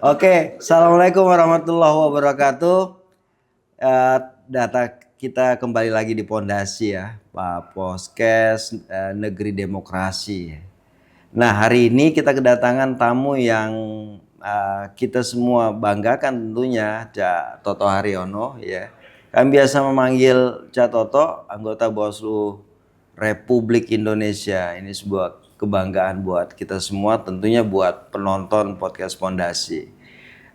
Oke, assalamualaikum warahmatullahi wabarakatuh. Data kita kembali lagi di Pondasi ya, Pak Podcast Negeri Demokrasi. Nah, hari ini kita kedatangan tamu yang kita semua banggakan tentunya, Cak Toto Haryono ya. Kami biasa memanggil Cak Toto, anggota Bawaslu Republik Indonesia. Ini sebuah kebanggaan buat kita semua, tentunya buat penonton podcast Pondasi.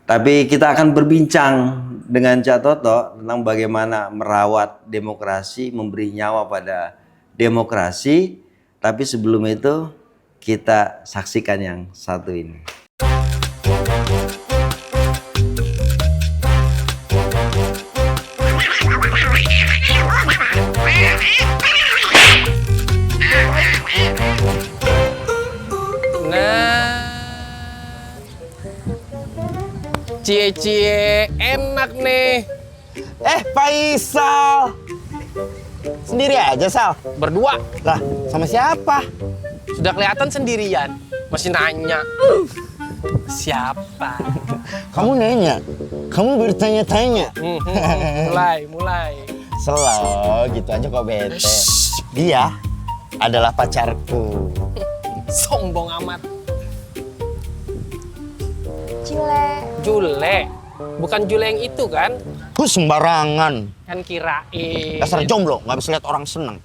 Tapi kita akan berbincang dengan Cak Toto tentang bagaimana merawat demokrasi, memberi nyawa pada demokrasi. Tapi sebelum itu kita saksikan yang satu ini. Cie-cie enak nih. Faisal. Sendiri aja, Sal? Berdua. Lah, sama siapa? Sudah kelihatan sendirian. Masih nanya. Siapa? Kamu nanya. Kamu bertanya-tanya. Mulai. Selalu gitu aja kok bete. Dia adalah pacarku. Sombong amat. Jule. Bukan Jule yang itu kan? Sembarangan. Kan kirain. Dasar jomblo, nggak bisa lihat orang seneng.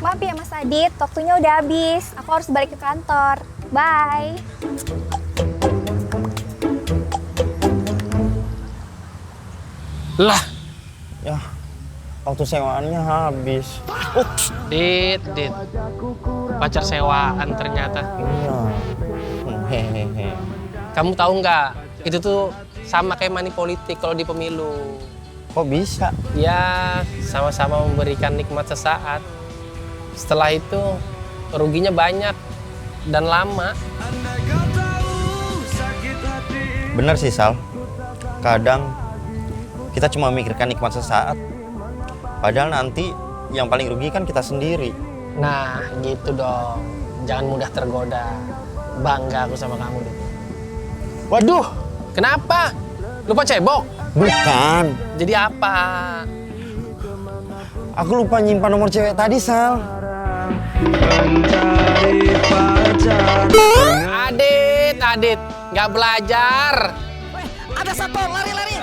Maaf ya Mas Adit, waktunya udah habis. Aku harus balik ke kantor. Bye. Lah, Ya, waktu sewaannya habis. Dit. Pacar sewaan ternyata. Iya. Hehehe. Kamu tahu nggak? Itu tuh sama kayak money politik kalau di pemilu. Kok bisa? Ya, sama-sama memberikan nikmat sesaat. Setelah itu ruginya banyak dan lama. Bener sih, Sal. Kadang kita cuma memikirkan nikmat sesaat. Padahal nanti yang paling rugi kan kita sendiri. Nah, gitu dong. Jangan mudah tergoda. Bangga aku sama kamu, Dit. Waduh, Kenapa? Lupa cebok? bukan. Jadi apa? Aku lupa nyimpan nomor cewek tadi, Sal. Adit, nggak belajar. Ada satu, lari.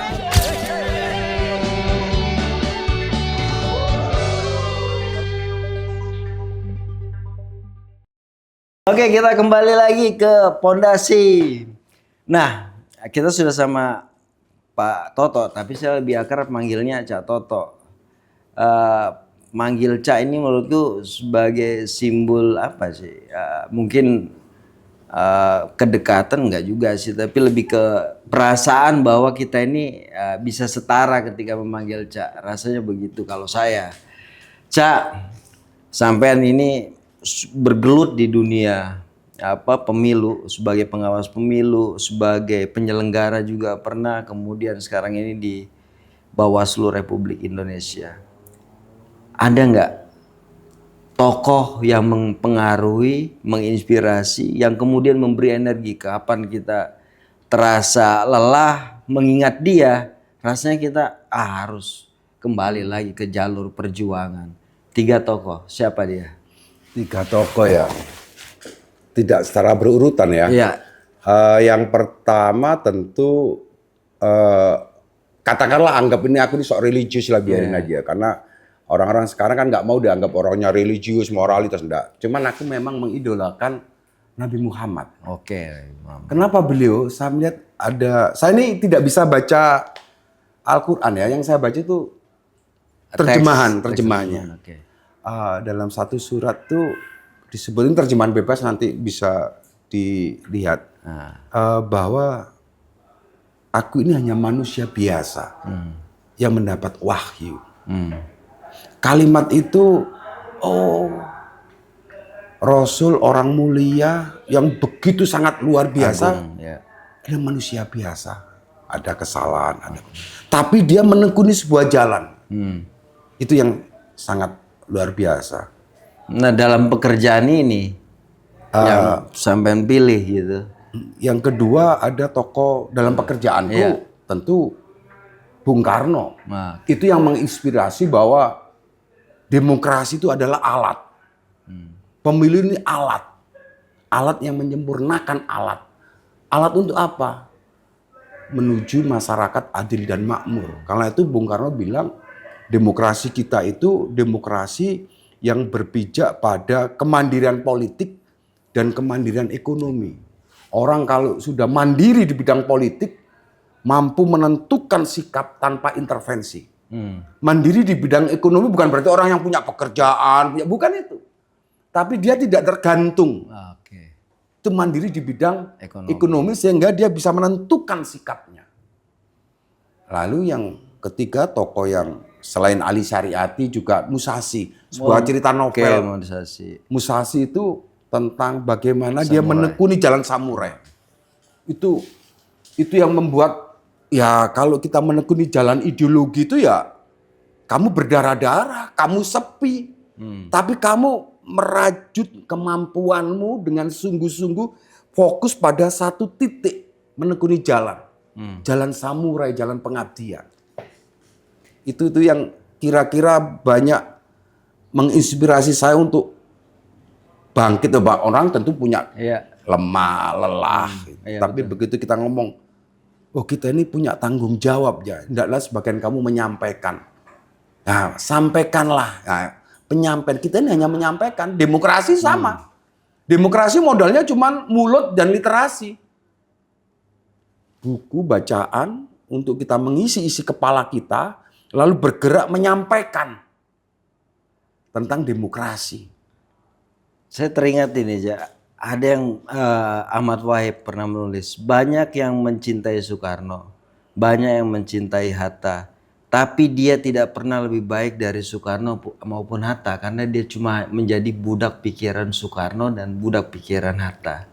Oke, kita kembali lagi ke Pondasi. Nah, kita sudah sama Pak Toto, tapi saya lebih akrab manggilnya Cak Toto. Manggil Cak ini menurutku sebagai simbol apa sih? Mungkin kedekatan enggak juga sih, tapi lebih ke perasaan bahwa kita ini bisa setara ketika memanggil Cak. Rasanya begitu kalau saya. Cak, sampean ini bergelut di dunia pemilu, sebagai pengawas pemilu, sebagai penyelenggara juga pernah, kemudian sekarang ini di Bawaslu Republik Indonesia. Ada nggak tokoh yang mempengaruhi, menginspirasi, yang kemudian memberi energi? Kapan kita terasa lelah mengingat dia, rasanya kita harus kembali lagi ke jalur perjuangan. 3 tokoh, siapa dia? 3 tokoh ya, tidak secara berurutan ya. Iya. Yang pertama tentu katakanlah anggap ini aku ini sok religius lah, biarin aja, karena orang-orang sekarang kan nggak mau dianggap orangnya religius, moralitas, enggak. Cuman aku memang mengidolakan Nabi Muhammad. Oke. Kenapa beliau? Saya melihat saya ini tidak bisa baca Al-Quran ya, yang saya baca itu terjemahannya. Oke. Dalam satu surat tuh disebutin, terjemahan bebas nanti bisa dilihat, bahwa aku ini hanya manusia biasa yang mendapat wahyu. Kalimat itu, Rasul orang mulia yang begitu sangat luar biasa, dia manusia biasa, ada kesalahan, tapi dia menekuni sebuah jalan. Itu yang sangat luar biasa. Nah, dalam pekerjaan ini yang sampean pilih gitu. Yang kedua ada tokoh dalam pekerjaanku, Iya. tentu Bung Karno. Nah, Itu yang menginspirasi bahwa demokrasi itu adalah alat. Pemilu ini alat. Alat yang menyempurnakan alat. Alat untuk apa? Menuju masyarakat adil dan makmur. Karena itu Bung Karno bilang demokrasi kita itu demokrasi yang berpijak pada kemandirian politik dan kemandirian ekonomi. Orang kalau sudah mandiri di bidang politik, mampu menentukan sikap tanpa intervensi. Mandiri di bidang ekonomi bukan berarti orang yang punya pekerjaan, bukan itu. Tapi dia tidak tergantung. oke. Itu mandiri di bidang Ekonomi. ekonomi sehingga dia bisa menentukan sikapnya. Lalu yang ketiga tokoh yang selain Ali Syariati juga Musashi, sebuah cerita Oke, novel. mobilisasi. Musashi itu tentang bagaimana dia menekuni jalan samurai. Itu yang membuat ya kalau kita menekuni jalan ideologi itu ya kamu berdarah-darah, kamu sepi. Tapi kamu merajut kemampuanmu dengan sungguh-sungguh fokus pada satu titik menekuni jalan. Jalan samurai, jalan pengabdian. Itu yang kira-kira banyak menginspirasi saya untuk bangkit. Orang tentu punya Iya. lemah, lelah. Iya, Tapi begitu kita ngomong, oh kita ini punya tanggung jawab ya. Tidaklah sebagian kamu menyampaikan. Nah, sampaikanlah. Nah, penyampaian kita ini hanya menyampaikan. Demokrasi sama. Demokrasi modalnya cuma mulut dan literasi. Buku bacaan untuk kita mengisi isi kepala kita, lalu bergerak menyampaikan tentang demokrasi. Saya teringat ini, Ja. Ada yang Ahmad Wahid pernah menulis, banyak yang mencintai Soekarno, banyak yang mencintai Hatta, tapi dia tidak pernah lebih baik dari Soekarno maupun Hatta karena dia cuma menjadi budak pikiran Soekarno dan budak pikiran Hatta.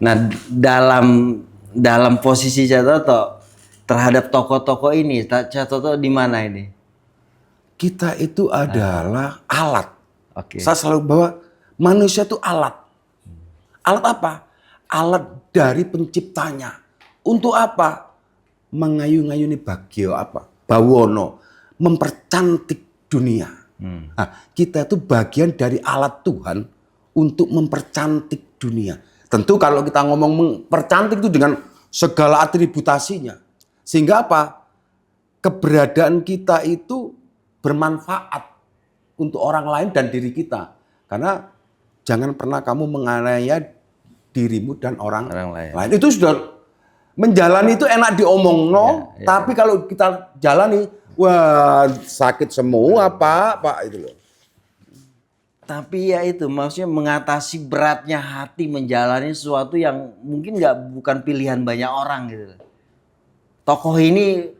Nah, dalam posisi Catoto terhadap tokoh-tokoh ini, Catoto di mana ini? Kita itu adalah alat. Oke. Saya selalu bahwa manusia itu alat. Alat apa? Alat dari penciptanya. Untuk apa? Mengayu-ngayuni Bagio apa? Bawono. Mempercantik dunia. Nah, kita itu bagian dari alat Tuhan untuk mempercantik dunia. Tentu kalau kita ngomong mempercantik itu dengan segala atributasinya. Sehingga apa? Keberadaan kita itu bermanfaat untuk orang lain dan diri kita. Karena jangan pernah kamu menganiaya dirimu dan orang lain. Itu sudah menjalani itu enak diomong, tapi kalau kita jalani, wah sakit semua Pak itu loh. Tapi ya itu maksudnya mengatasi beratnya hati menjalani sesuatu yang mungkin bukan pilihan banyak orang gitu. Tokoh ini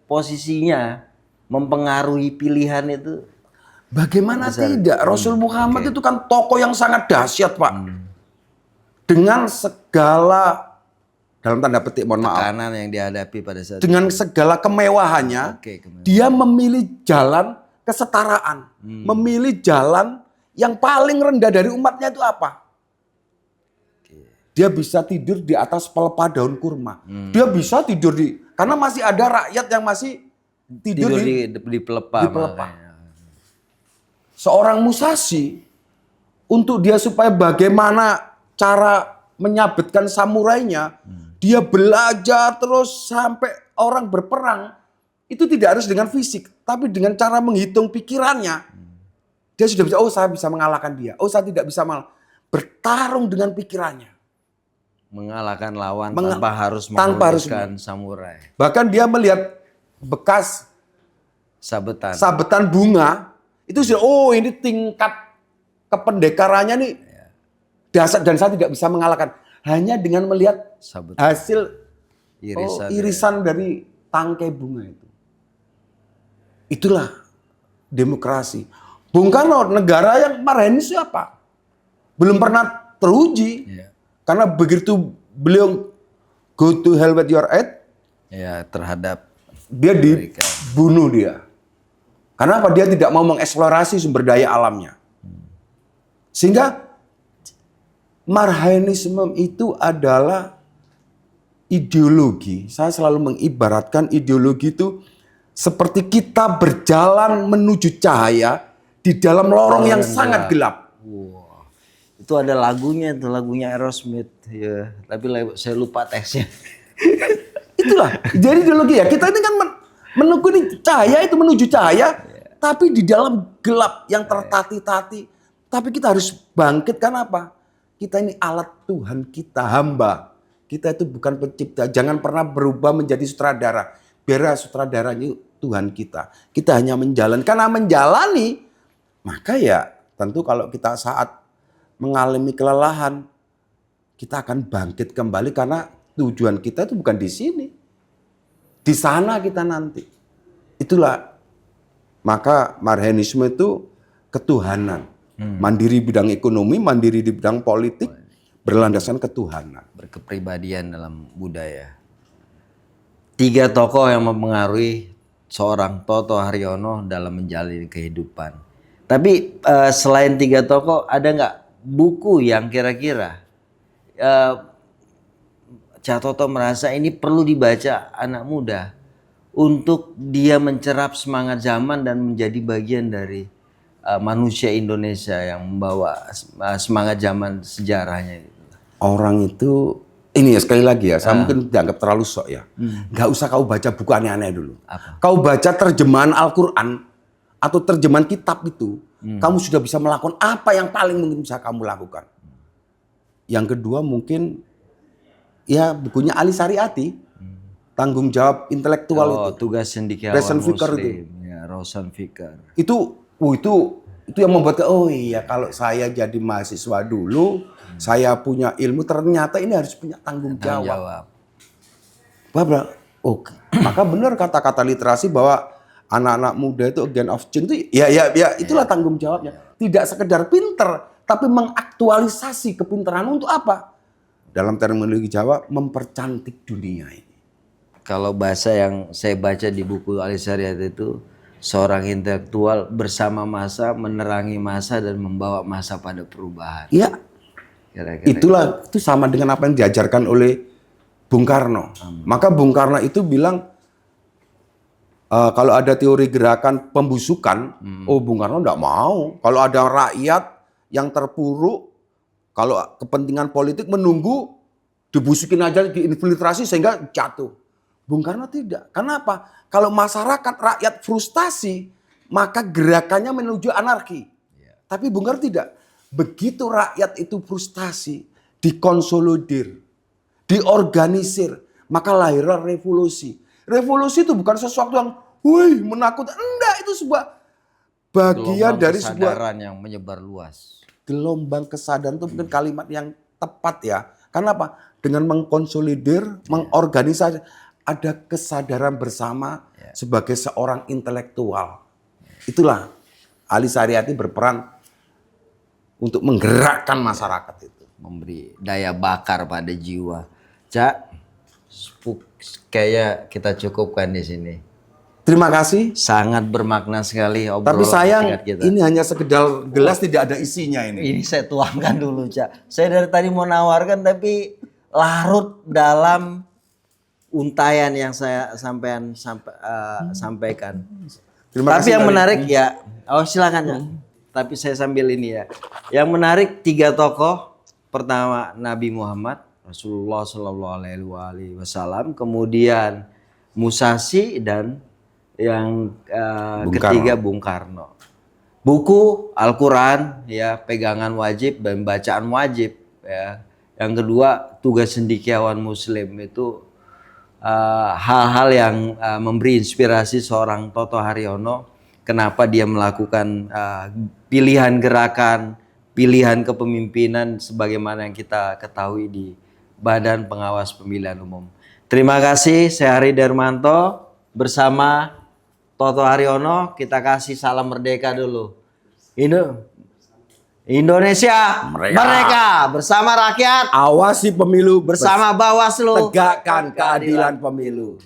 posisinya mempengaruhi pilihan itu. Bagaimana tidak? Rasul Muhammad itu kan tokoh yang sangat dahsyat Pak. Dengan segala, dalam tanda petik mohon maaf, Tekanan yang dihadapi pada saat dengan segala kemewahannya, dia memilih jalan kesetaraan. Memilih jalan yang paling rendah dari umatnya itu apa? Dia bisa tidur di atas pelepah daun kurma. Dia bisa tidur karena masih ada rakyat yang masih tidur di pelepah. Seorang Musashi, untuk dia supaya bagaimana cara menyabetkan samurainya, dia belajar terus sampai orang berperang. Itu tidak harus dengan fisik, tapi dengan cara menghitung pikirannya. Dia sudah bisa, oh saya bisa mengalahkan dia. Oh saya tidak bisa bertarung dengan pikirannya. Mengalahkan lawan tanpa harus menggunakan samurai. Bahkan dia melihat bekas sabetan bunga. Itu sudah, oh ini tingkat kependekarannya nih dasar dan saya tidak bisa mengalahkan. Hanya dengan melihat hasil irisan dari tangkai bunga itu. Itulah demokrasi. Bung Karno, negara yang marahin siapa? Belum pernah teruji. Karena begitu beliau go to hell with your head, ya terhadap dia dibunuh dia. Karena apa? Dia tidak mau mengeksplorasi sumber daya alamnya. Sehingga marhaenisme itu adalah ideologi. Saya selalu mengibaratkan ideologi itu seperti kita berjalan menuju cahaya di dalam lorong yang sangat gelap. Wah, itu ada lagunya, itu lagunya Aerosmith ya. Tapi saya lupa teksnya. Itulah. Jadi ideologi ya. Kita ini kan menekuni cahaya itu menuju cahaya, tapi di dalam gelap yang tertati-tati. Tapi kita harus bangkit, karena apa? Kita ini alat Tuhan, kita hamba. Kita itu bukan pencipta. Jangan pernah berubah menjadi sutradara. Biar sutradaranya Tuhan kita. Kita hanya menjalani. Karena menjalani, maka ya tentu kalau kita saat mengalami kelelahan, kita akan bangkit kembali karena tujuan kita itu bukan di sini. Di sana kita nanti. Itulah. Maka marhaenisme itu ketuhanan. Mandiri bidang ekonomi, mandiri di bidang politik, berlandaskan ketuhanan. Berkepribadian dalam budaya. 3 tokoh yang mempengaruhi seorang Toto Haryono dalam menjalani kehidupan. Tapi selain 3 tokoh, ada nggak buku yang kira-kira Cak Toto merasa ini perlu dibaca anak muda untuk dia mencerap semangat zaman dan menjadi bagian dari manusia Indonesia yang membawa semangat zaman sejarahnya. Orang itu, ini ya sekali lagi ya, saya mungkin dianggap terlalu sok ya. Nggak usah kau baca buku aneh-aneh dulu. Apa? Kau baca terjemahan Al-Quran atau terjemahan kitab itu, kamu sudah bisa melakukan apa yang paling mungkin bisa kamu lakukan. Yang kedua mungkin ya bukunya Ali Sariati, tanggung jawab intelektual itu. Tugas cendekiawan Rosan Fikar Muslim. itu. Ya, Rosan Fikar. Itu yang membuat, oh iya kalau saya jadi mahasiswa dulu, saya punya ilmu, ternyata ini harus punya tanggung jawab. Maka benar kata-kata literasi bahwa anak-anak muda itu again of change itu ya itulah tanggung jawabnya. Tidak sekedar pinter, tapi mengaktualisasi kepintaran untuk apa? Dalam terminologi Jawa, mempercantik dunia ini. Kalau bahasa yang saya baca di buku Ali Sariati itu, seorang intelektual bersama masa, menerangi masa dan membawa masa pada perubahan. Iya. Itulah, itu sama dengan apa yang diajarkan oleh Bung Karno. Maka Bung Karno itu bilang kalau ada teori gerakan pembusukan, Bung Karno enggak mau. Kalau ada rakyat yang terpuruk, kalau kepentingan politik menunggu, dibusukin aja, diinfiltrasi sehingga jatuh. Bung Karno tidak. Kenapa? Kalau masyarakat rakyat frustasi, maka gerakannya menuju anarki. Tapi Bung Karno tidak. Begitu rakyat itu frustasi, dikonsolidir, diorganisir, maka lahirlah revolusi. Revolusi itu bukan sesuatu yang menakutkan. Enggak, itu sebuah bagian dari sebuah kesadaran yang menyebar luas. Gelombang kesadaran itu mungkin kalimat yang tepat ya. Karena apa? Dengan mengkonsolidir, mengorganisasi, ada kesadaran bersama sebagai seorang intelektual. Itulah Ali Sariati berperan untuk menggerakkan masyarakat itu. Memberi daya bakar pada jiwa. Cak, kayaknya kita cukupkan di sini. Terima kasih. Sangat bermakna sekali obrolan Tapi sayang singkat kita. ini hanya sekedar gelas, tidak ada isinya ini. Ini saya tuangkan dulu, Cak. Saya dari tadi mau nawarkan tapi larut dalam untayan yang saya sampaikan. Terima Tapi kasih yang dari- menarik ya, silakan ya. Tapi saya sambil ini ya. Yang menarik 3 tokoh. Pertama Nabi Muhammad, Rasulullah Shallallahu Alaihi Wasallam. Kemudian Musashi dan yang ketiga Bung Karno. Buku Al-Quran ya, pegangan wajib dan bacaan wajib ya. Yang kedua tugas cendekiawan Muslim itu hal-hal yang memberi inspirasi seorang Toto Haryono. Kenapa dia melakukan pilihan gerakan, pilihan kepemimpinan sebagaimana yang kita ketahui di Badan Pengawas Pemilihan Umum. Terima kasih, saya Hari Darmanto bersama Toto Haryono. Kita kasih salam merdeka dulu. Indonesia merdeka bersama rakyat, Awasi pemilu bersama Bawaslu, tegakkan keadilan pemilu.